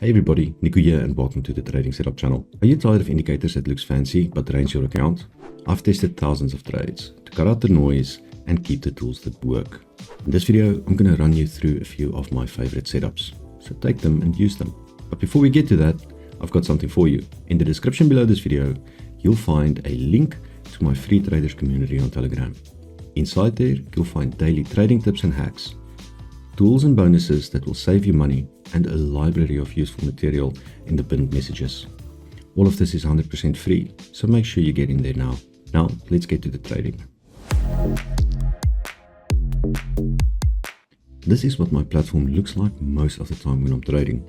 Hey everybody, Nico here and welcome to the Trading Setup channel. Are you tired of indicators that looks fancy but drains your account? I've tested thousands of trades to cut out the noise and keep the tools that work. In this video, I'm going to run you through a few of my favorite setups, so take them and use them. But before we get to that, I've got something for you. In the description below this video, you'll find a link to my free traders community on Telegram. Inside there, you'll find daily trading tips and hacks, tools and bonuses that will save you money, and a library of useful material in the pinned messages. All of this is 100% free, so make sure you get in there now. Now, let's get to the trading. This is what my platform looks like most of the time when I'm trading.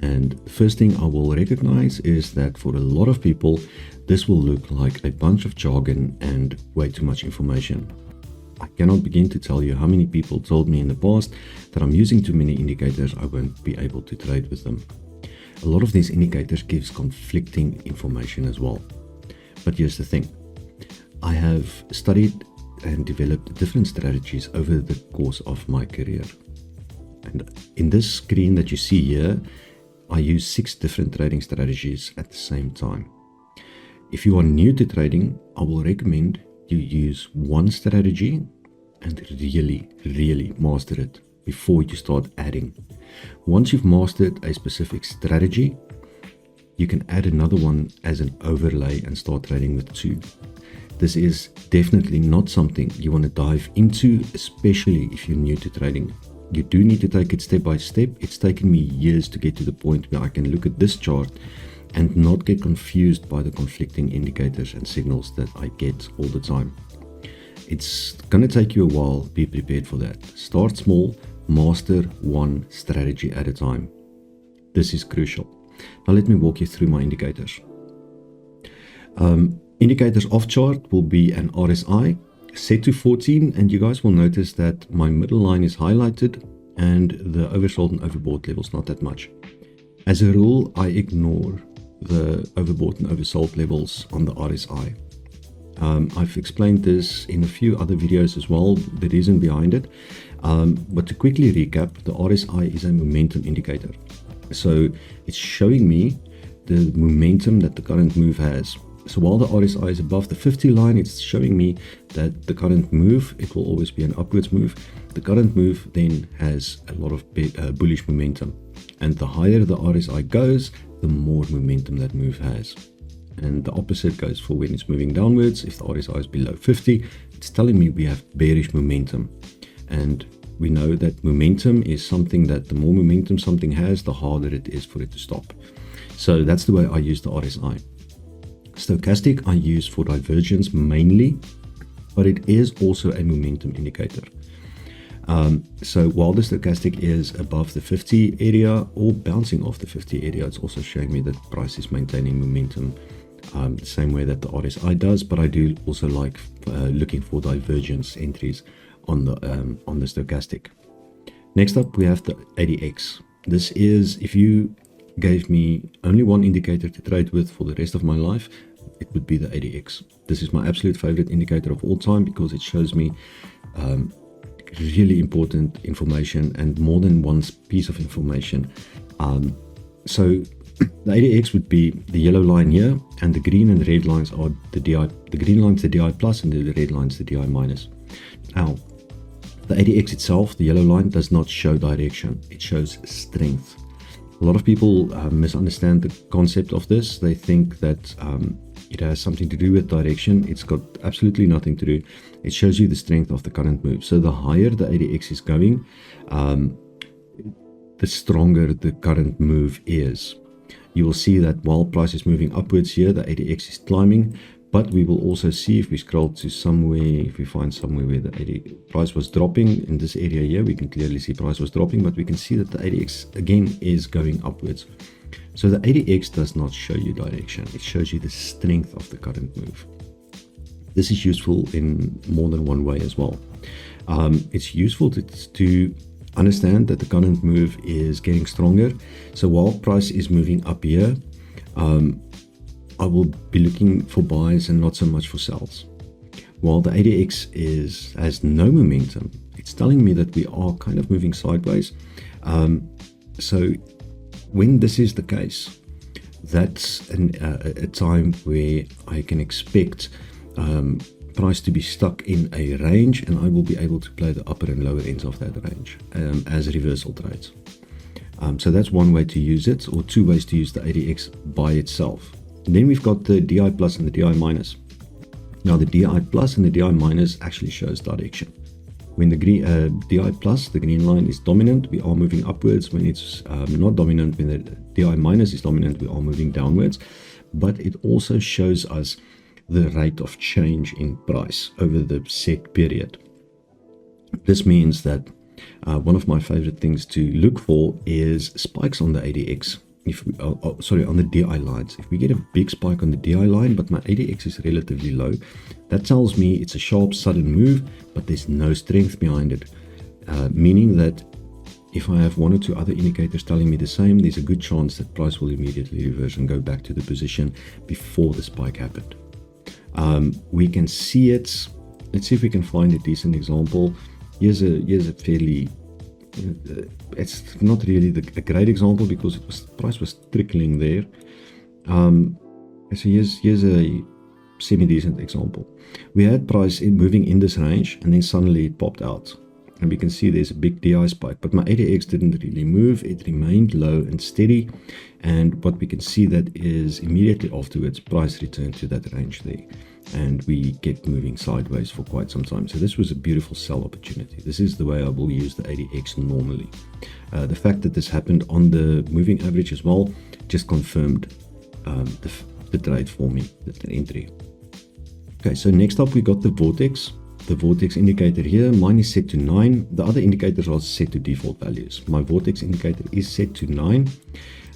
And the first thing I will recognize is that for a lot of people, this will look like a bunch of jargon and way too much information. I cannot begin to tell you how many people told me in the past that I'm using too many indicators, I won't be able to trade with them. A lot of these indicators gives conflicting information as well. But here's the thing. I have studied and developed different strategies over the course of my career. And in this screen that you see here, I use 6 different trading strategies at the same time. If you are new to trading, I will recommend you use one strategy and really master it before you start adding. Once you've mastered a specific strategy, you can add another one as an overlay and start trading with 2. This is definitely not something you want to dive into, especially if you're new to trading. You do need to take it step by step. It's taken me years to get to the point where I can look at this chart and not get confused by the conflicting indicators and signals that I get all the time. It's going to take you a while. Be prepared for that. Start small, master one strategy at a time. This is crucial. Now let me walk you through my indicators. Indicators off chart will be an RSI set to 14, and you guys will notice that my middle line is highlighted and the oversold and overbought levels not that much. As a rule, I ignore the overbought and oversold levels on the RSI. I've explained this in a few other videos as well, the reason behind it. But to quickly recap, the RSI is a momentum indicator. So it's showing me the momentum that the current move has. So while the RSI is above the 50 line, it's showing me that the current move, it will always be an upwards move. The current move then has a lot of bullish momentum. And the higher the RSI goes, the more momentum that move has. And the opposite goes for when it's moving downwards. If the RSI is below 50, it's telling me we have bearish momentum. And we know that momentum is something that the more momentum something has, the harder it is for it to stop. So that's the way I use the RSI. Stochastic I use for divergence mainly, but it is also a momentum indicator. So while the stochastic is above the 50 area or bouncing off the 50 area, it's also showing me that price is maintaining momentum the same way that the RSI does. But I do also like looking for divergence entries on the stochastic. Next up, we have the ADX. This is, if you gave me only one indicator to trade with for the rest of my life, it would be the ADX. This is my absolute favorite indicator of all time because it shows me really important information and more than one piece of information. So the ADX would be the yellow line here, and the green and the red lines are the DI. The green line is the DI plus and the red line is the DI minus. Now, the ADX itself, the yellow line, does not show direction. It shows strength. A lot of people misunderstand the concept of this. They think that it has something to do with direction. It's got absolutely nothing to do. It shows you the strength of the current move. So the higher the ADX is going, the stronger the current move is. You will see that while price is moving upwards here, the ADX is climbing. But we will also see, if we scroll to somewhere, if we find somewhere where the price was dropping, in this area here, we can clearly see price was dropping, but we can see that the ADX again is going upwards. So the ADX does not show you direction. It shows you the strength of the current move. This is useful in more than one way as well. It's useful to understand that the current move is getting stronger. So while price is moving up here, I will be looking for buys and not so much for sells. While the ADX has no momentum, it's telling me that we are kind of moving sideways. So When this is the case, that's a time where I can expect price to be stuck in a range, and I will be able to play the upper and lower ends of that range as reversal trades. So that's one way to use it, or two ways to use the ADX by itself. And then we've got the DI plus and the DI minus. Now the DI plus and the DI minus actually shows direction. When the DI plus, the green line, is dominant, we are moving upwards. When it's not dominant, when the DI minus is dominant, we are moving downwards. But it also shows us the rate of change in price over the set period. This means that one of my favorite things to look for is spikes on the ADX. On the DI lines. If we get a big spike on the DI line, but my ADX is relatively low, that tells me it's a sharp, sudden move, but there's no strength behind it. Meaning that if I have one or two other indicators telling me the same, there's a good chance that price will immediately reverse and go back to the position before the spike happened. We can see it. Let's see if we can find a decent example. Here's a fairly, it's not really a great example because price was trickling there. So here's a semi-decent example. We had price moving in this range, and then suddenly it popped out. And we can see there's a big DI spike, but my ADX didn't really move. It remained low and steady. And what we can see that is immediately afterwards, price returned to that range there. And we kept moving sideways for quite some time. So this was a beautiful sell opportunity. This is the way I will use the ADX normally. The fact that this happened on the moving average as well just confirmed the trade for me, the entry. Okay, so next up we got the Vortex. The Vortex indicator here, mine is set to 9. The other indicators are set to default values. My Vortex indicator is set to 9.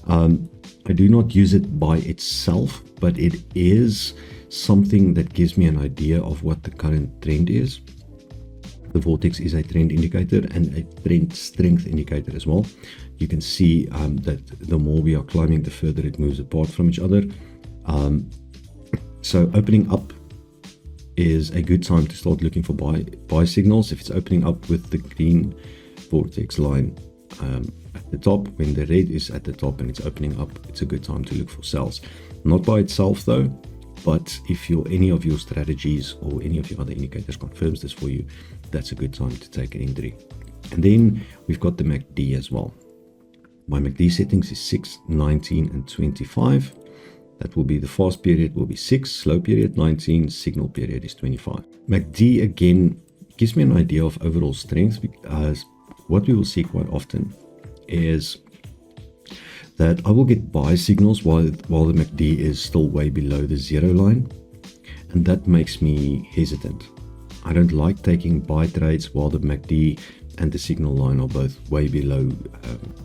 I do not use it by itself, but it is something that gives me an idea of what the current trend is. The Vortex is a trend indicator and a trend strength indicator as well. You can see that the more we are climbing, the further it moves apart from each other. So opening up is a good time to start looking for buy signals. If it's opening up with the green Vortex line at the top, when the red is at the top and it's opening up, it's a good time to look for sells. Not by itself though, but if any of your strategies or any of your other indicators confirms this for you, that's a good time to take an entry. And then we've got the MACD as well. My MACD settings is 6, 19 and 25. That will be the fast period will be 6, slow period 19, signal period is 25. MACD again gives me an idea of overall strength, because what we will see quite often is that I will get buy signals while the MACD is still way below the 0 line, and that makes me hesitant. I don't like taking buy trades while the MACD and the signal line are both way below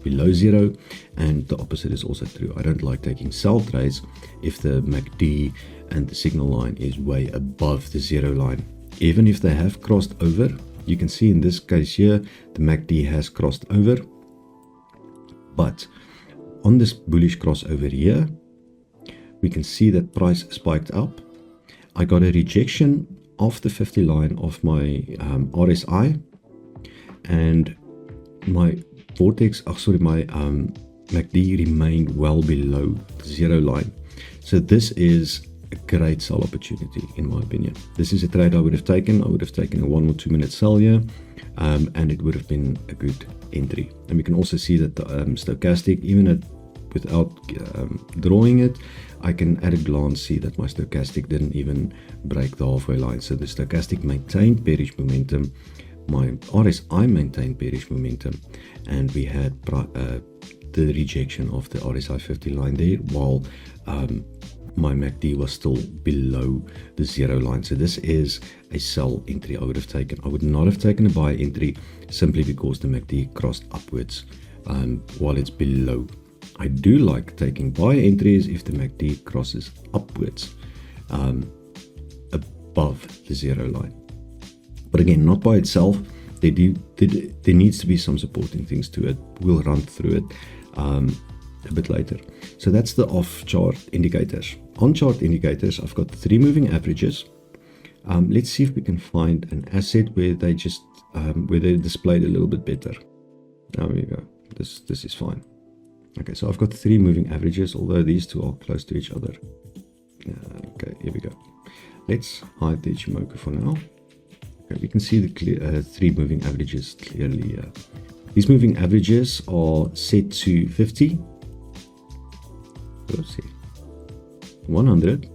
0, and the opposite is also true. I don't like taking sell trades if the MACD and the signal line is way above the 0 line. Even if they have crossed over, you can see in this case here, the MACD has crossed over, but on this bullish crossover here, we can see that price spiked up. I got a rejection of the 50 line of my RSI, and my Vortex, my MACD remained well below the 0 line. So this is a great sell opportunity in my opinion. This is a trade I would have taken. I would have taken a 1 or 2 minute sell here, and it would have been a good entry. And we can also see that the stochastic, even without drawing it, I can at a glance see that my stochastic didn't even break the halfway line. So the stochastic maintained bearish momentum, my RSI maintained bearish momentum, and we had the rejection of the RSI 50 line there, while my MACD was still below the 0 line. So this is a sell entry I would have taken. I would not have taken a buy entry simply because the MACD crossed upwards while it's below. I do like taking buy entries if the MACD crosses upwards above the 0 line. But again, not by itself. There needs to be some supporting things to it. We'll run through it a bit later. So that's the off chart indicators. On chart indicators, I've got the 3 moving averages. Let's see if we can find an asset where they displayed a little bit better. There we go. This is fine. Okay, so I've got 3 moving averages, although these two are close to each other. Okay, here we go. Let's hide the Ichimoku for now. Okay, we can see the 3 moving averages clearly here. These moving averages are set to 50, 100,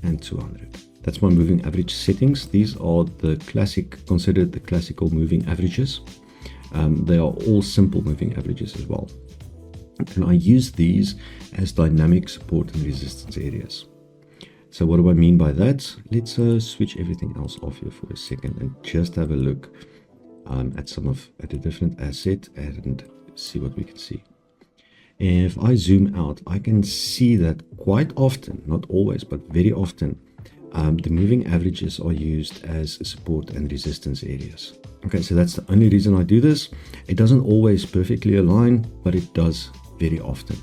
and 200. That's my moving average settings. These are considered the classical moving averages. They are all simple moving averages as well. And I use these as dynamic support and resistance areas. So what do I mean by that? Let's switch everything else off here for a second and just have a look at a different asset and see what we can see. If I zoom out, I can see that quite often, not always, but very often, the moving averages are used as support and resistance areas. Okay, so that's the only reason I do this. It doesn't always perfectly align, but it does very often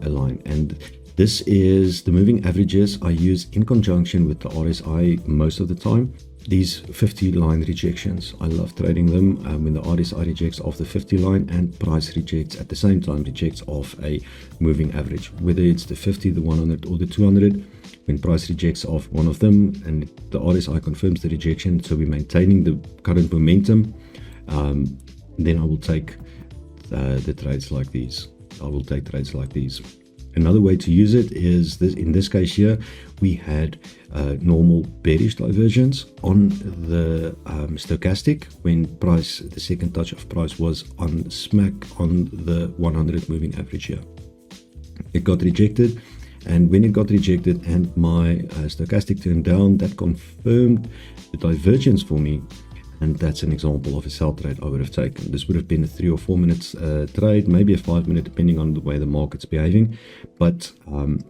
align. And this is the moving averages I use in conjunction with the RSI most of the time. These 50 line rejections, I love trading them when the RSI rejects off the 50 line and price rejects at the same time, rejects off a moving average, whether it's the 50, the 100 or the 200. When price rejects off one of them and the RSI confirms the rejection, so we're maintaining the current momentum, then I will take the trades like these. I will take trades like these. Another way to use it is this. In this case here, we had normal bearish divergence on the stochastic when price, the second touch of price was on smack on the 100 moving average here. It got rejected, and when it got rejected and my stochastic turned down, that confirmed the divergence for me. And that's an example of a sell trade I would have taken. This would have been a 3 or 4 minutes trade, maybe a 5 minute, depending on the way the market's behaving. But I'm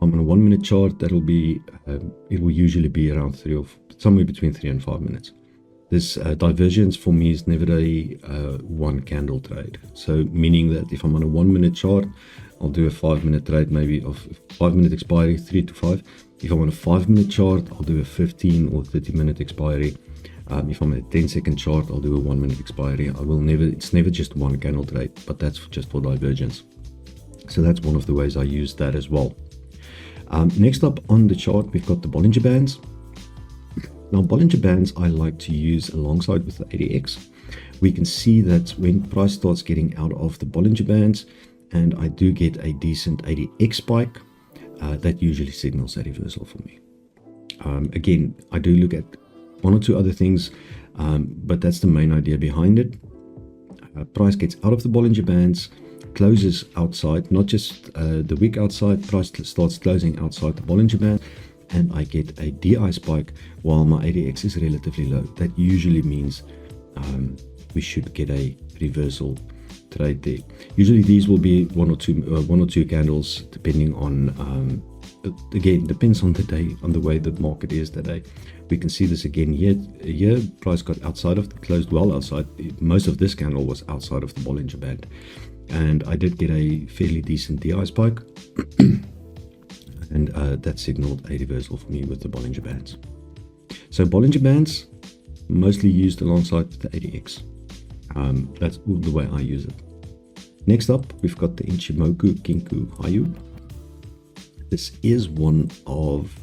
on a 1 minute chart. That'll be it will usually be around somewhere between 3 and 5 minutes. This divergence for me is never a one candle trade. So meaning that if I'm on a 1 minute chart, I'll do a 5 minute trade, maybe of 5 minute expiry, 3 to 5. If I'm on a 5 minute chart, I'll do a 15 or 30 minute expiry. If I'm at a 10-second chart, I'll do a 1 minute expiry. It's never just one candle trade, but that's just for divergence. So that's one of the ways I use that as well. Next up on the chart, we've got the Bollinger Bands. Now, Bollinger Bands I like to use alongside with the ADX. We can see that when price starts getting out of the Bollinger Bands, and I do get a decent ADX spike, that usually signals a reversal for me. Again, I do look at 1 or 2 other things, but that's the main idea behind it. Price gets out of the Bollinger Bands, closes outside, not just the wick outside, price starts closing outside the Bollinger Band, and I get a DI spike while my ADX is relatively low. That usually means we should get a reversal trade there. Usually these will be one or two candles, depending on again, depends on the day, on the way the market is that day. We can see this again here. Price got closed well outside. Most of this candle was outside of the Bollinger Band, and I did get a fairly decent DI spike, and that signaled a reversal for me with the Bollinger Bands. So Bollinger Bands mostly used alongside the ADX. That's the way I use it. Next up, we've got the Ichimoku Kinku Hayu. This is one of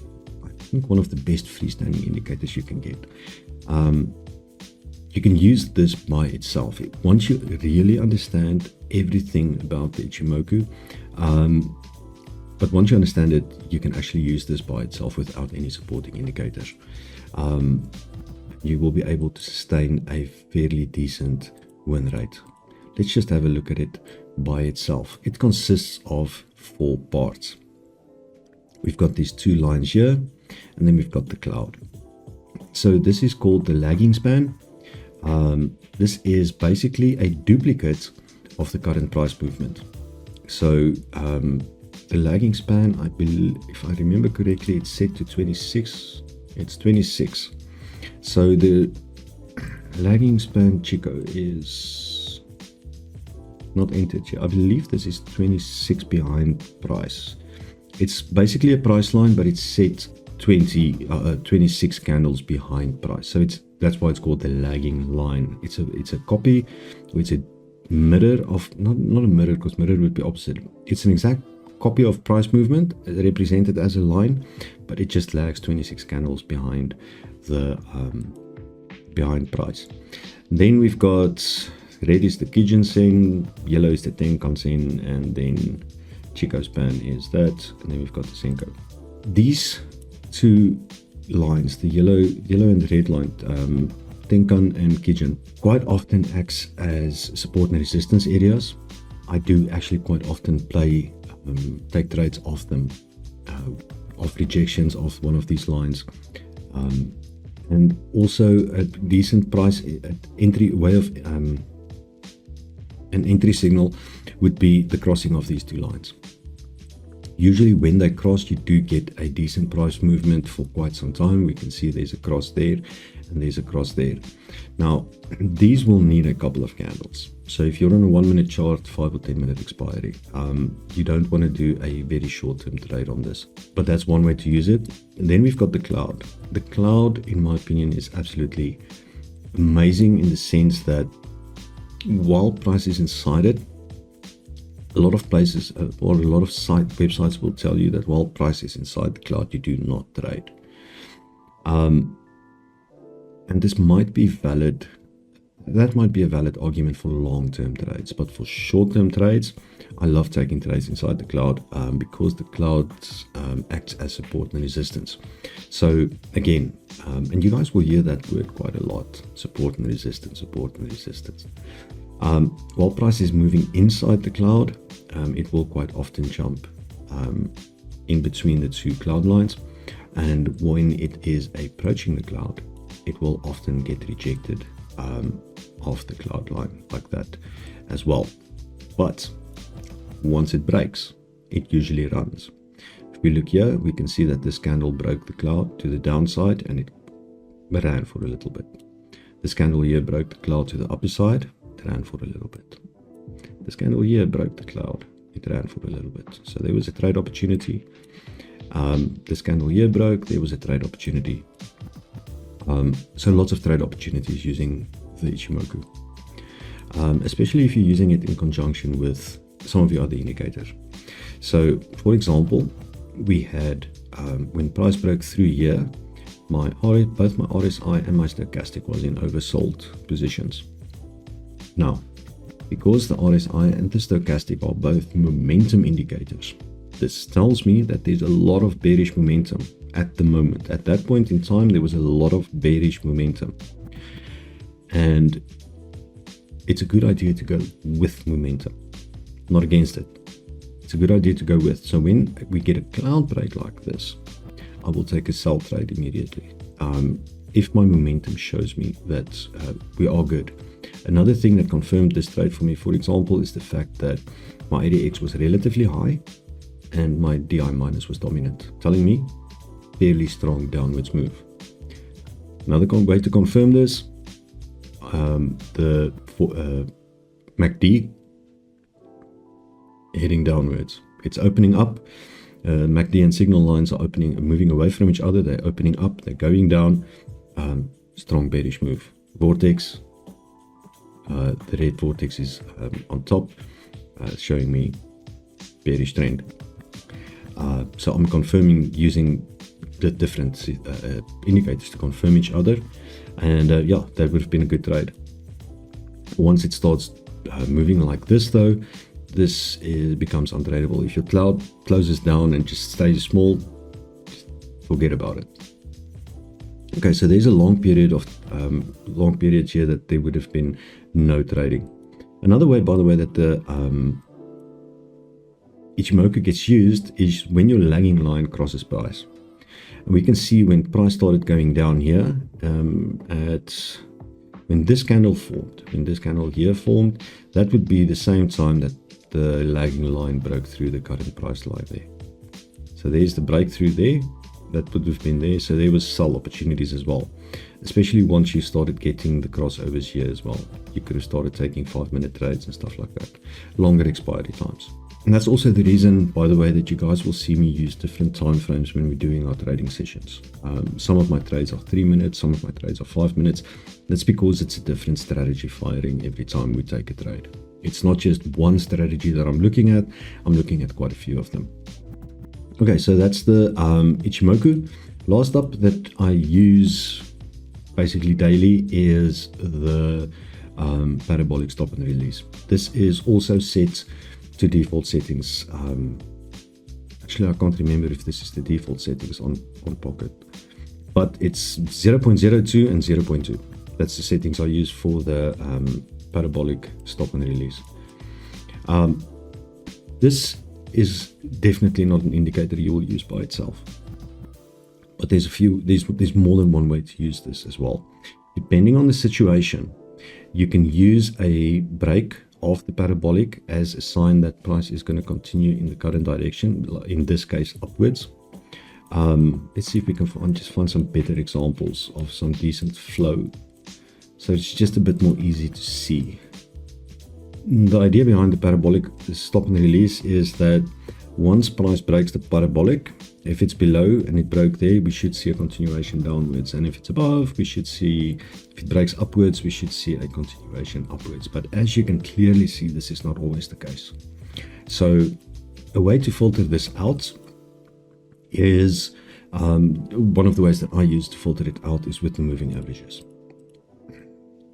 the best freestanding indicators you can get. You can use this by itself once you really understand everything about the Ichimoku. But once you understand it, you can actually use this by itself without any supporting indicators. You will be able to sustain a fairly decent win rate. Let's just have a look at it by itself. It consists of 4 parts. We've got these 2 lines here, and then we've got the cloud. So this is called the lagging span. This is basically a duplicate of the current price movement. So the lagging span, I believe, if I remember correctly, it's set to 26. It's 26. So the lagging span Chico is not entered here. I believe this is 26 behind price. It's basically a price line, but it's set 26 candles behind price. So that's why it's called the lagging line. It's a copy, or it's a mirror of, not a mirror, because mirror would be opposite. It's an exact copy of price movement represented as a line, but it just lags 26 candles behind the behind price. Then we've got red is the Kijun Sen, yellow is the Tenkan Sen, and then Chico Span is that, and then we've got the Senko. These two lines, the yellow and the red line, Tenkan and Kijun, quite often acts as support and resistance areas. I do actually quite often take trades off them, of rejections of one of these lines, and also a decent price entry way of an entry signal would be the crossing of these two lines. Usually when they cross, you do get a decent price movement for quite some time. We can see there's a cross there and there's a cross there. Now, these will need a couple of candles. So if you're on a 1 minute chart, 5 or 10 minute expiry, you don't want to do a very short-term trade on this, but that's one way to use it. And then we've got the cloud. The cloud, in my opinion, is absolutely amazing in the sense that while price is inside it, a lot of places or a lot of websites will tell you that while price is inside the cloud, you do not trade. And this might be valid. That might be a valid argument for long-term trades, but for short-term trades, I love taking trades inside the cloud because the cloud acts as support and resistance. So again, and you guys will hear that word quite a lot: support and resistance, support and resistance. While price is moving inside the cloud, it will quite often jump in between the two cloud lines, and when it is approaching the cloud, it will often get rejected off the cloud line like that as well. But once it breaks, it usually runs. If we look here, we can see that this candle broke the cloud to the downside and it ran for a little bit. This candle here broke the cloud to the upper side, it ran for a little bit. This candle here broke the cloud, it ran for a little bit. So there was a trade opportunity. This candle here broke, there was a trade opportunity. So lots of trade opportunities using the Ichimoku, especially if you're using it in conjunction with some of your other indicators. So for example, we had when price broke through here, both my RSI and my Stochastic was in oversold positions. Now, because the RSI and the Stochastic are both momentum indicators, this tells me that there's a lot of bearish momentum at the moment. At that point in time, there was a lot of bearish momentum. And it's a good idea to go with momentum, not against it. It's a good idea to go with. So when we get a cloud break like this, I will take a sell trade immediately. If my momentum shows me that we are good. Another thing that confirmed this trade for me, for example, is the fact that my ADX was relatively high and my DI minus was dominant, telling me fairly strong downwards move. Another way to confirm this, the MACD heading downwards. It's opening up. MACD and signal lines are moving away from each other. They're opening up, they're going down. Strong bearish move. Vortex, the red vortex is on top, showing me bearish trend. So I'm confirming using the different indicators to confirm each other, and yeah, that would have been a good trade. Once it starts moving like this though, this becomes untradeable. If your cloud closes down and just stays small, just forget about it. Okay, so there's a long period here that there would have been no trading. Another way, by the way, that the Ichimoku gets used is when your lagging line crosses price. And we can see when price started going down here, when this candle here formed, that would be the same time that the lagging line broke through the current price line there. So there's the breakthrough there, that would have been there. So there was sell opportunities as well, especially once you started getting the crossovers here as well. You could have started taking 5-minute trades and stuff like that, longer expiry times. And that's also the reason, by the way, that you guys will see me use different time frames when we're doing our trading sessions. Some of my trades are 3 minutes, some of my trades are 5 minutes. That's because it's a different strategy firing every time we take a trade. It's not just one strategy that I'm looking at. I'm looking at quite a few of them. Okay, so that's the Ichimoku. Last up that I use basically daily is the parabolic stop and release. This is also set to default settings. Actually, I can't remember if this is the default settings on Pocket, but it's 0.02 and 0.2. That's the settings I use for the parabolic stop and release. This is definitely not an indicator you will use by itself, but there's more than one way to use this as well. Depending on the situation, you can use a break of the parabolic as a sign that price is going to continue in the current direction, in this case upwards. Let's see if we can find some better examples of some decent flow, so it's just a bit more easy to see. The idea behind the parabolic stop and release is that once price breaks the parabolic, if it's below and it broke there, we should see a continuation downwards, and if it's above, we should see, if it breaks upwards, we should see a continuation upwards. But as you can clearly see, this is not always the case. So a way to filter this out is, one of the ways that I use to filter it out is with the moving averages.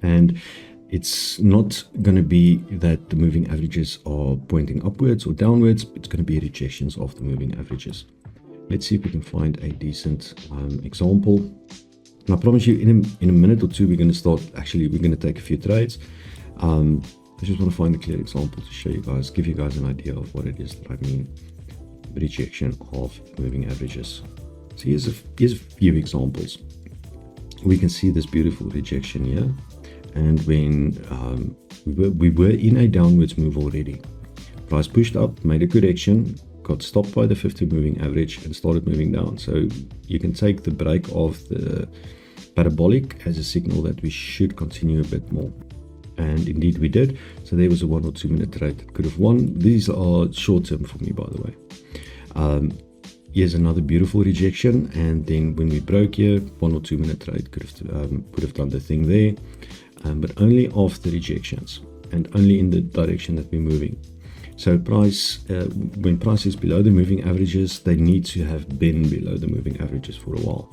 And it's not going to be that the moving averages are pointing upwards or downwards. It's going to be rejections of the moving averages. Let's see if we can find a decent example. And I promise you, in a minute or two, we're going to take a few trades. I just want to find a clear example to show you guys, give you guys an idea of what it is that I mean, rejection of moving averages. So here's a few examples. We can see this beautiful rejection here. And when we were in a downwards move already, price pushed up, made a correction, got stopped by the 50 moving average and started moving down. So you can take the break of the parabolic as a signal that we should continue a bit more, and indeed we did. So there was a 1 or 2 minute trade that could have won. These are short term for me, by the way. Here's another beautiful rejection, and then when we broke here, 1 or 2 minute trade could have done the thing there. But only after rejections and only in the direction that we're moving. So when price is below the moving averages, they need to have been below the moving averages for a while.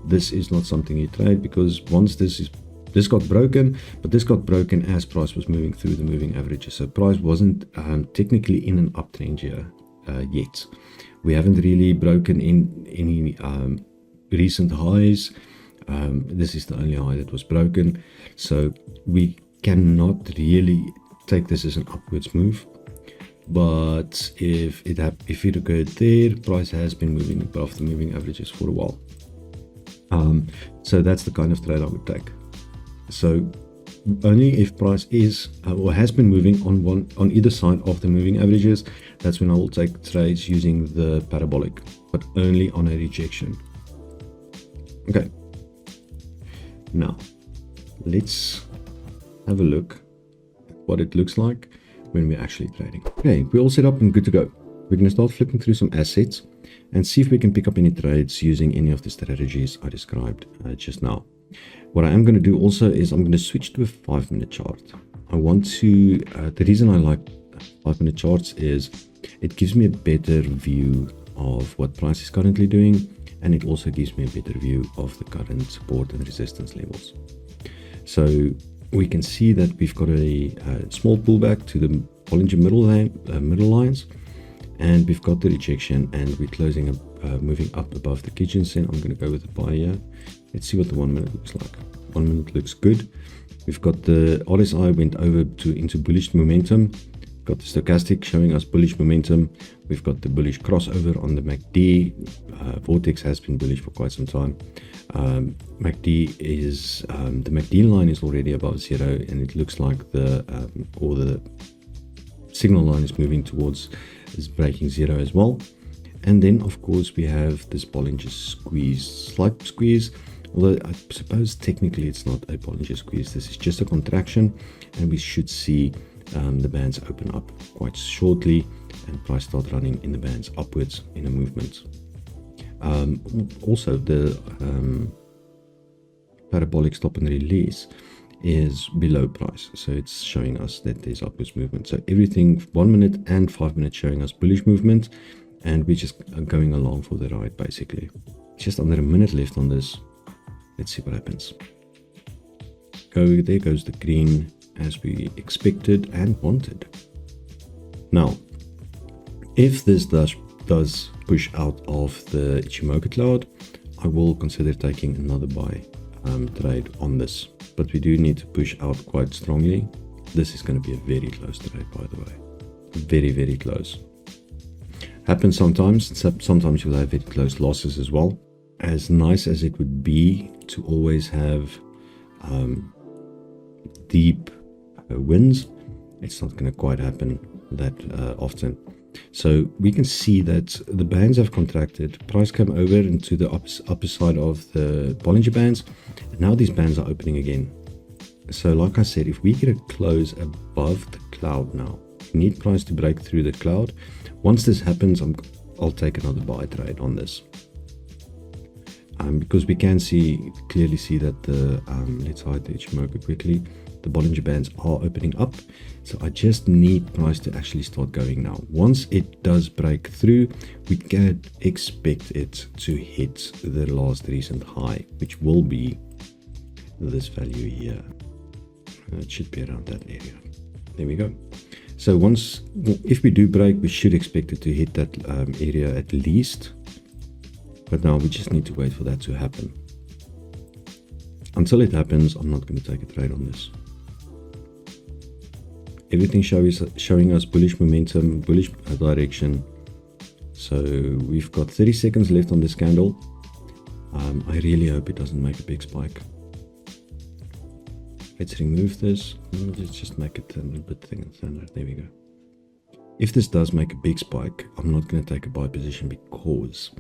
This is not something you trade, because once this got broken, but this got broken as price was moving through the moving averages. So price wasn't technically in an uptrend here yet. We haven't really broken in any recent highs. This is the only high that was broken, so we cannot really take this as an upwards move. But if it occurred there, price has been moving above the moving averages for a while. So that's the kind of trade I would take. So only if price is or has been moving on either side of the moving averages, that's when I will take trades using the parabolic, but only on a rejection. Okay. Now, let's have a look at what it looks like when we're actually trading. Okay, we're all set up and good to go. We're going to start flipping through some assets and see if we can pick up any trades using any of the strategies I described just now. What I am going to do also is I'm going to switch to a 5-minute chart. I want to, the reason I like 5-minute charts is it gives me a better view of what price is currently doing, and it also gives me a better view of the current support and resistance levels. So we can see that we've got a small pullback to the Bollinger middle lines, and we've got the rejection, and we're closing up, moving up above the Kijun-sen. I'm going to go with the buy here. Let's see what the 1 minute looks like. 1 minute looks good. We've got the RSI went over into bullish momentum. Got the Stochastic showing us bullish momentum. We've got the bullish crossover on the MACD. Vortex has been bullish for quite some time. MACD is the MACD line is already above 0, and it looks like the signal line is moving towards breaking 0 as well. And then of course we have this Bollinger squeeze, slight squeeze, although I suppose technically it's not a Bollinger squeeze. This is just a contraction, and we should see the bands open up quite shortly and price start running in the bands upwards in a movement. Also the parabolic stop and release is below price, so it's showing us that there's upwards movement. So everything 1 minute and 5 minutes showing us bullish movement, and we're just going along for the ride basically. Just under a minute left on this. Let's see what happens. There goes the green, as we expected and wanted. Now, if this does push out of the Ichimoku cloud, I will consider taking another buy trade on this. But we do need to push out quite strongly. This is going to be a very close trade, by the way. Very, very close. Happens sometimes. Sometimes you'll have very close losses as well. As nice as it would be to always have deep wins, it's not going to quite happen that often. So we can see that the bands have contracted. Price came over into the upper side of the Bollinger Bands, and now these bands are opening again. So like I said, if we get a close above the cloud now, we need price to break through the cloud. Once this happens, I'll take another buy trade on this. Because we can clearly see that the let's hide the Ichimoku quickly. The Bollinger Bands are opening up, so I just need price to actually start going now. Once it does break through, we can expect it to hit the last recent high, which will be this value here. It should be around that area. There we go. So if we do break, we should expect it to hit that area at least. But now we just need to wait for that to happen. Until it happens, I'm not going to take a trade on this. Everything showing us bullish momentum, bullish direction. So we've got 30 seconds left on this candle. I really hope it doesn't make a big spike. Let's remove this. Let's just make it a little bit thinner. There we go. If this does make a big spike, I'm not going to take a buy position because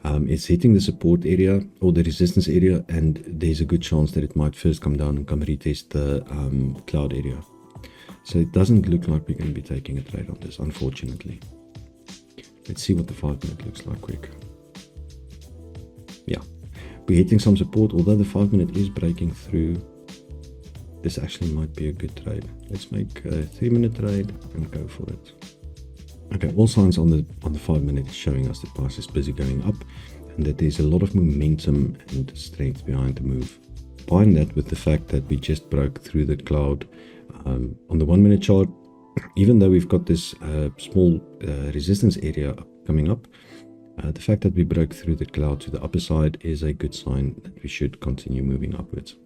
it's hitting the support area or the resistance area, and there's a good chance that it might first come down and come retest the cloud area. So it doesn't look like we're going to be taking a trade on this, unfortunately. Let's see what the 5 minute looks like quick. Yeah, we're hitting some support, although the 5 minute is breaking through. This actually might be a good trade. Let's make a 3 minute trade and go for it. Okay, all signs on the 5 minute is showing us the price is busy going up and that there's a lot of momentum and strength behind the move. Combine that with the fact that we just broke through the cloud on the 1 minute chart. Even though we've got this small resistance area coming up, the fact that we broke through the cloud to the upper side is a good sign that we should continue moving upwards.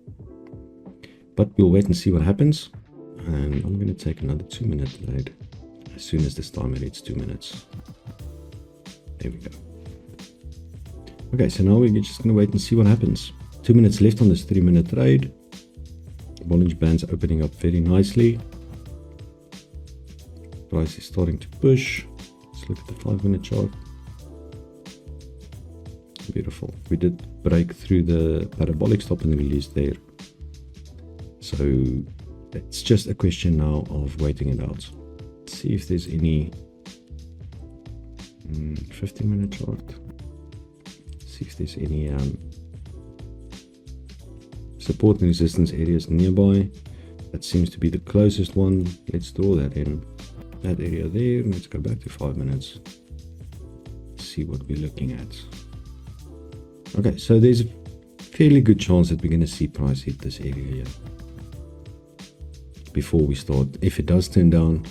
But we'll wait and see what happens. And I'm going to take another 2 minute trade as soon as this timer hits 2 minutes. There we go. Okay, so now we're just going to wait and see what happens. 2 minutes left on this 3 minute trade. Bollinger Bands opening up very nicely. Price is starting to push. Let's look at the 5 minute chart. Beautiful. We did break through the parabolic stop and release there. So it's just a question now of waiting it out. Let's see if there's any 15 minute chart. See if there's any support and resistance areas nearby. That seems to be the closest one. Let's draw that in. That area there. Let's go back to 5 minutes. See what we're looking at. Okay, so there's a fairly good chance that we're going to see price hit this area here before we start. If it does turn down,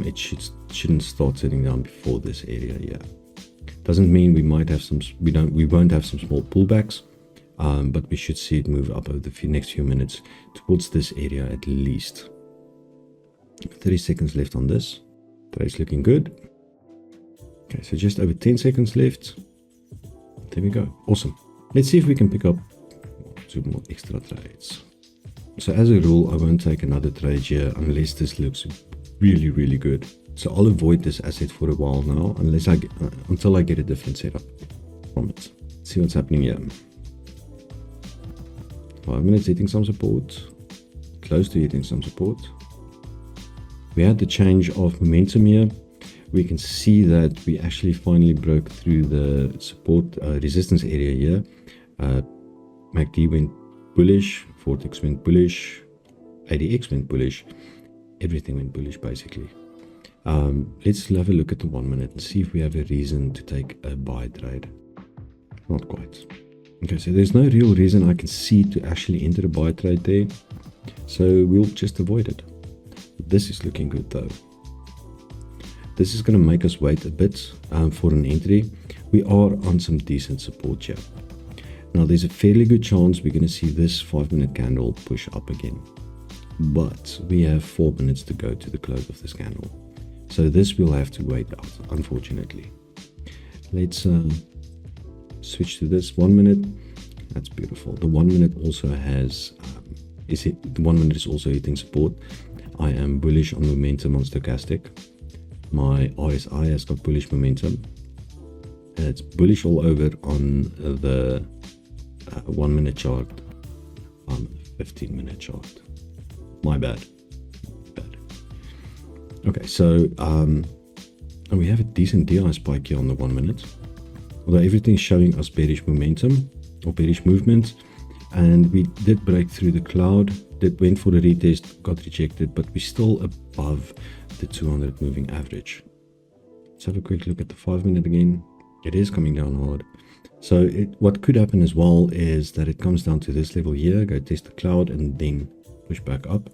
it shouldn't start turning down before this area here. Doesn't mean we might have we won't have some small pullbacks, but we should see it move up over the next few minutes towards this area at least. 30 seconds left on this. Trade's looking good. Okay, so just over 10 seconds left. There we go. Awesome. Let's see if we can pick up 2 more extra trades. So as a rule, I won't take another trade here unless this looks really, really good. So I'll avoid this asset for a while now, until I get a different setup from it. Let's see what's happening here. 5 minutes hitting some support, close to hitting some support. We had the change of momentum here. We can see that we actually finally broke through the support resistance area here. MACD went bullish, Vortex went bullish, ADX went bullish, everything went bullish basically. Let's have a look at the 1 minute and see if we have a reason to take a buy trade. Not quite. Okay, so there's no real reason I can see to actually enter a buy trade there, so we'll just avoid it. This is looking good though. This is going to make us wait a bit for an entry. We are on some decent support here. Now there's a fairly good chance we're going to see this 5-minute candle push up again, but we have 4 minutes to go to the close of this candle, so this will have to wait out, unfortunately. Let's switch to this 1 minute. That's beautiful. The 1 minute also has the 1 minute is also hitting support. I am bullish on momentum on Stochastic. My RSI has got bullish momentum. It's bullish all over on the 1 minute chart, on 15-minute chart. My bad. Okay, so we have a decent DI spike here on the 1 minute. Although everything is showing us bearish momentum or bearish movement, and we did break through the cloud, went for the retest, got rejected, but we're still above the 200 moving average. Let's have a quick look at the 5 minute again. It is coming down hard. So what could happen as well is that it comes down to this level here, go test the cloud and then push back up.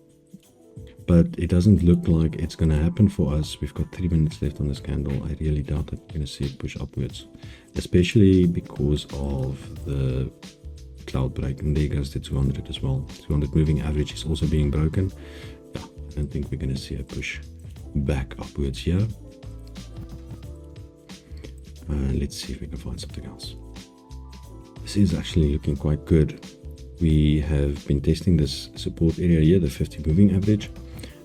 But it doesn't look like it's going to happen for us. We've got 3 minutes left on this candle. I really doubt that we're going to see it push upwards, especially because of the cloud break. And there goes the 200 as well. 200 moving average is also being broken. Yeah, I don't think we're going to see a push back upwards here. Let's see if we can find something else. This is actually looking quite good. We have been testing this support area here, the 50 moving average.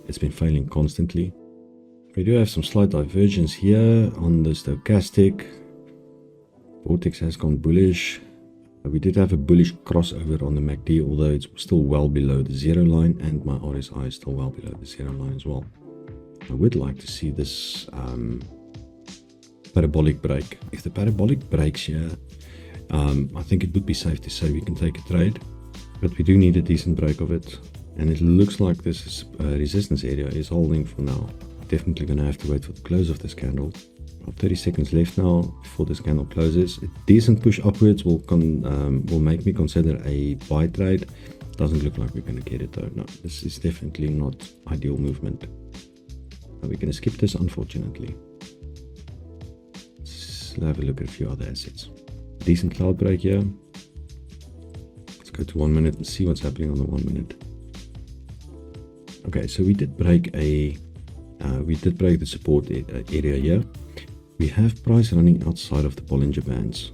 It's been failing constantly. We do have some slight divergence here on the Stochastic. Vortex has gone bullish. We did have a bullish crossover on the MACD, although it's still well below the 0 line, and my RSI is still well below the 0 line as well. I would like to see this parabolic break. If the parabolic breaks here, I think it would be safe to say we can take a trade, but we do need a decent break of it. And it looks like this resistance area is holding for now. Definitely going to have to wait for the close of this candle. About 30 seconds left now before this candle closes. A decent push upwards will make me consider a buy trade. Doesn't look like we're going to get it though. No, this is definitely not ideal movement. We're going to skip this, unfortunately. Let's have a look at a few other assets. Decent cloud break here. Let's go to 1 minute and see what's happening on the 1 minute. Okay, so we did break the support area here. We have price running outside of the Bollinger Bands.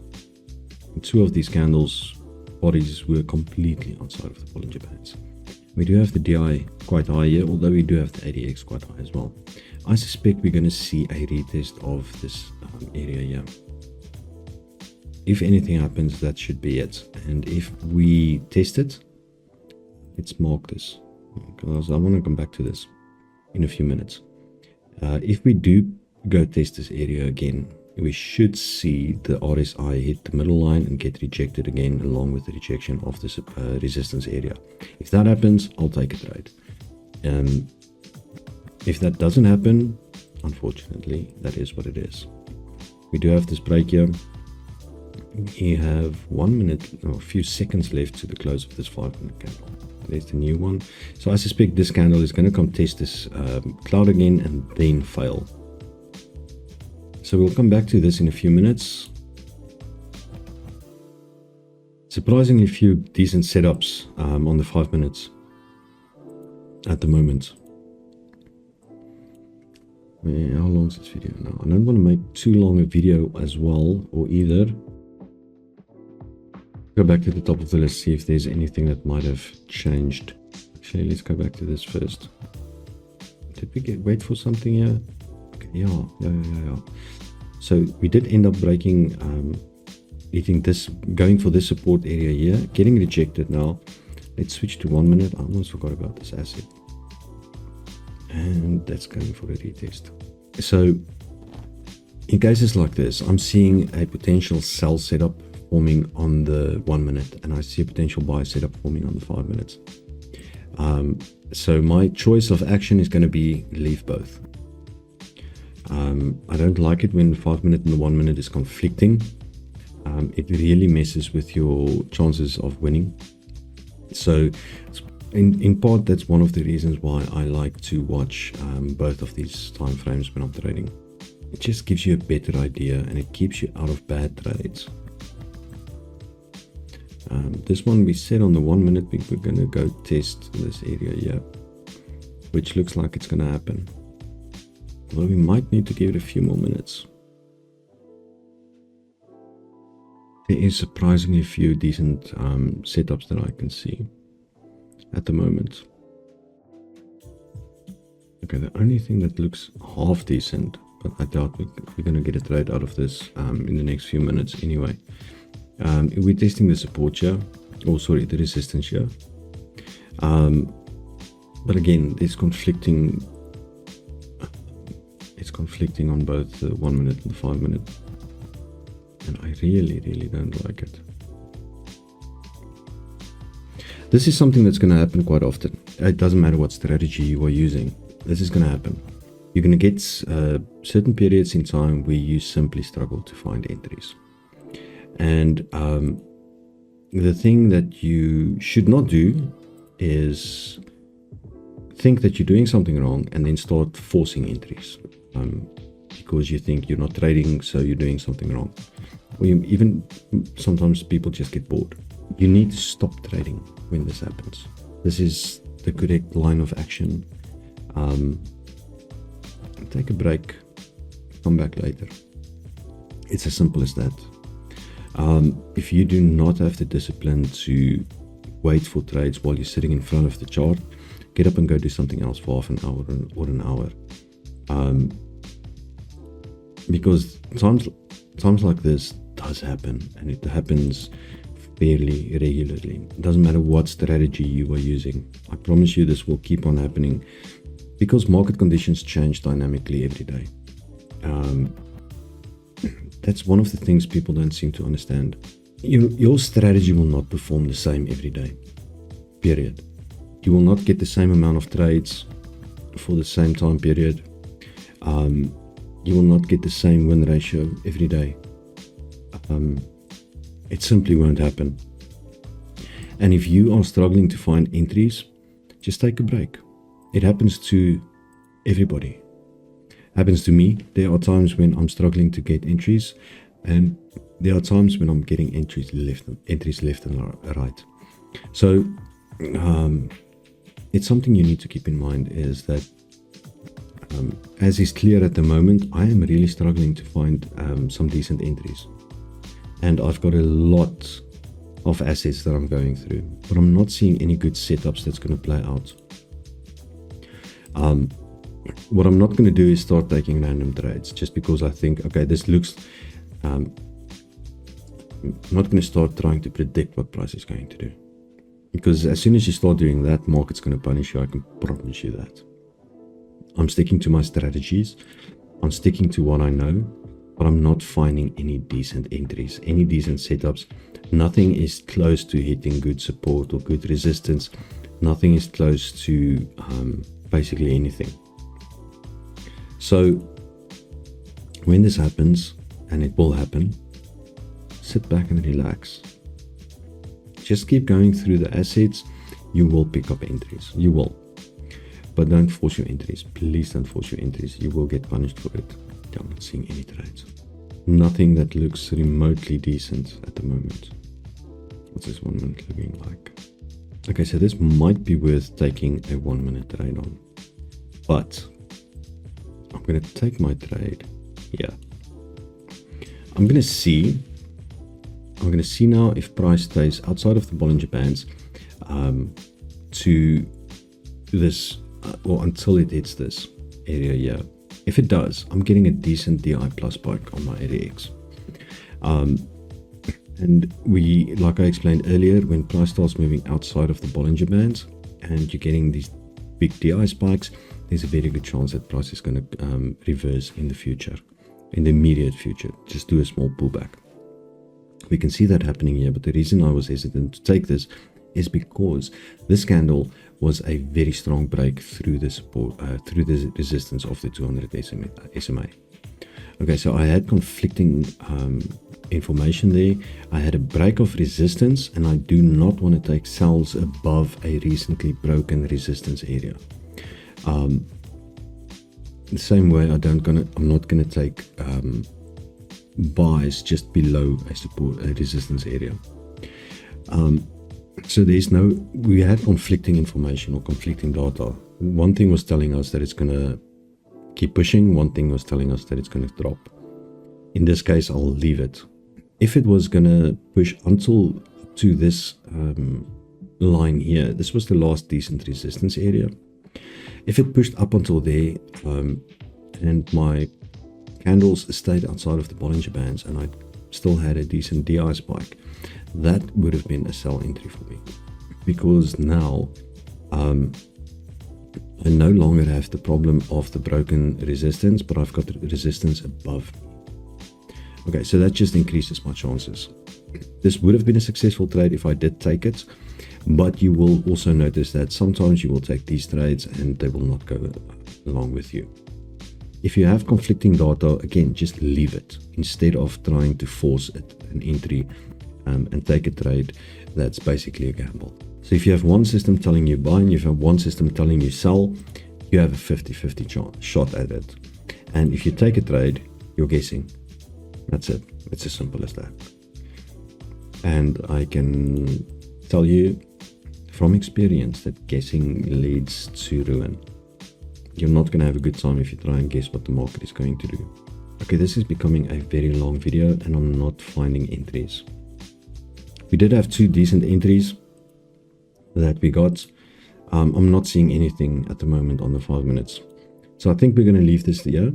And 2 of these candles bodies were completely outside of the Bollinger Bands. We do have the DI quite high here, although we do have the ADX quite high as well. I suspect we're going to see a retest of this area here. If anything happens, that should be it. And if we test it, let's mark this, because I want to come back to this in a few minutes. If we do go test this area again, we should see the RSI hit the middle line and get rejected again, along with the rejection of this resistance area. If that happens, I'll take a trade. If that doesn't happen, unfortunately, that is what it is. We do have this break here. We have 1 minute or a few seconds left to the close of this 5-minute candle. There's the new one. So I suspect this candle is going to come test this cloud again and then fail. So we'll come back to this in a few minutes. Surprisingly few decent setups on the 5 minutes at the moment. How long is this video now? I don't want to make too long a video as well, or either. Go back to the top of the list, see if there's anything that might have changed. Actually, let's go back to this first. Did we wait for something here? Okay, yeah. So we did end up breaking, going for this support area here, getting rejected now. Let's switch to 1 minute. I almost forgot about this asset. And that's going for a retest. So in cases like this, I'm seeing a potential sell setup forming on the 1 minute, and I see a potential buy setup forming on the 5 minutes. So my choice of action is going to be leave both. I don't like it when 5 minute and the 1 minute is conflicting. It really messes with your chances of winning. So in part, that's one of the reasons why I like to watch both of these time frames when I'm trading. It just gives you a better idea and it keeps you out of bad trades. This one we said on the 1 minute, we're going to go test this area here, which looks like it's going to happen. Although we might need to give it a few more minutes. There is surprisingly few decent setups that I can see at the moment. Okay, the only thing that looks half decent, but I doubt we're going to get a trade out of this in the next few minutes anyway. We're testing the support here, or sorry, the resistance here. But again, it's conflicting on both the 1 minute and the 5 minute. And I really don't like it. This is something that's going to happen quite often. It doesn't matter what strategy you are using. This is going to happen. You're going to get certain periods in time where you simply struggle to find entries. And the thing that you should not do is think that you're doing something wrong and then start forcing entries because you think you're not trading, so you're doing something wrong. Or even sometimes people just get bored. You need to stop trading when this happens. This is the correct line of action. Take a break, come back later. It's as simple as that. If you do not have the discipline to wait for trades while you're sitting in front of the chart, get up and go do something else for half an hour or an hour. Because times like this does happen, and it happens fairly regularly. It doesn't matter what strategy you are using. I promise you this will keep on happening because market conditions change dynamically every day. That's one of the things people don't seem to understand. Your strategy will not perform the same every day, period. You will not get the same amount of trades for the same time period. You will not get the same win ratio every day. It simply won't happen. And if you are struggling to find entries, just take a break. It happens to everybody. Happens to me. There are times when I'm struggling to get entries, and there are times when I'm getting entries left and right. So it's something you need to keep in mind, is that as is clear at the moment, I am really struggling to find some decent entries, and I've got a lot of assets that I'm going through, but I'm not seeing any good setups that's going to play out. What I'm not going to do is start taking random trades just because I think, okay, this looks, I'm not going to start trying to predict what price is going to do, because as soon as you start doing that, market's going to punish you. I can promise you that. I'm sticking to my strategies. I'm sticking to what I know, but I'm not finding any decent entries, any decent setups. Nothing is close to hitting good support or good resistance. Nothing is close to basically anything. So when this happens, and it will happen, sit back and relax. Just keep going through the assets. You will pick up entries. You will. But don't force your entries. Please don't force your entries. You will get punished for it. I'm not seeing any trades. Nothing that looks remotely decent at the moment. What's this 1 minute looking like? Okay, so this might be worth taking a 1 minute trade on. But I'm going to take my trade here. I'm going to see now if price stays outside of the Bollinger Bands to this, or until it hits this area here. If it does, I'm getting a decent DI plus spike on my ADX. And like I explained earlier, when price starts moving outside of the Bollinger Bands and you're getting these big DI spikes, there's a very good chance that price is going to reverse in the future, in the immediate future. Just do a small pullback. We can see that happening here, but the reason I was hesitant to take this is because this candle was a very strong break through the support, through the resistance of the 200 SMA. Okay, so I had conflicting information there. I had a break of resistance, and I do not want to take sells above a recently broken resistance area. The same way, I'm not gonna take buys just below a resistance area. So we had conflicting information or conflicting data. One thing was telling us that it's gonna keep pushing. One thing was telling us that it's gonna drop. In this case, I'll leave it. If it was gonna push until to this line here, this was the last decent resistance area. If it pushed up until there, and my candles stayed outside of the Bollinger Bands, and I still had a decent DI spike, that would have been a sell entry for me, because now I no longer have the problem of the broken resistance, but I've got the resistance above. Okay, so that just increases my chances. This would have been a successful trade if I did take it, but you will also notice that sometimes you will take these trades and they will not go along with you. If you have conflicting data, again, just leave it instead of trying to force an entry and take a trade that's basically a gamble. So if you have one system telling you buy and you have one system telling you sell, you have a 50-50 shot at it. And if you take a trade, you're guessing. That's it. It's as simple as that. And I can tell you from experience that guessing leads to ruin. You're not going to have a good time if you try and guess what the market is going to do. Okay, this is becoming a very long video and I'm not finding entries. We did have two decent entries that we got. I'm not seeing anything at the moment on the 5 minutes. So I think we're going to leave this here.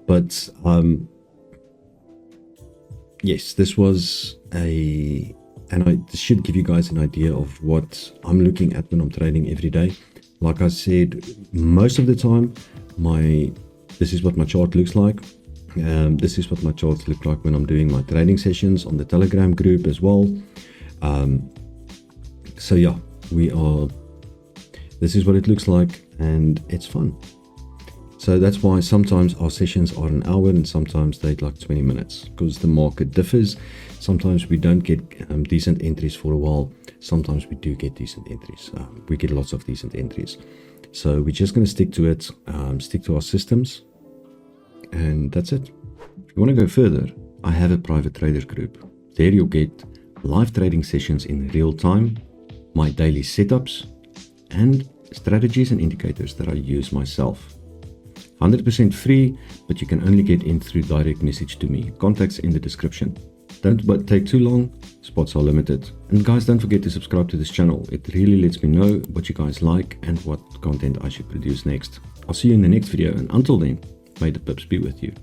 But yes, this was this should give you guys an idea of what I'm looking at when I'm trading every day. Like I said, most of the time, this is what my chart looks like. This is what my charts look like when I'm doing my trading sessions on the Telegram group as well. So yeah, this is what it looks like, and it's fun. So that's why sometimes our sessions are an hour and sometimes they're like 20 minutes, because the market differs. Sometimes we don't get decent entries for a while. Sometimes we do get decent entries. We get lots of decent entries. So we're just going to stick to it, stick to our systems, and that's it. If you want to go further, I have a private trader group. There you'll get live trading sessions in real time, my daily setups, and strategies and indicators that I use myself. 100% free, but you can only get in through direct message to me. Contacts in the description. Don't take too long, spots are limited. And guys, don't forget to subscribe to this channel. It really lets me know what you guys like and what content I should produce next. I'll see you in the next video, and until then, may the pips be with you.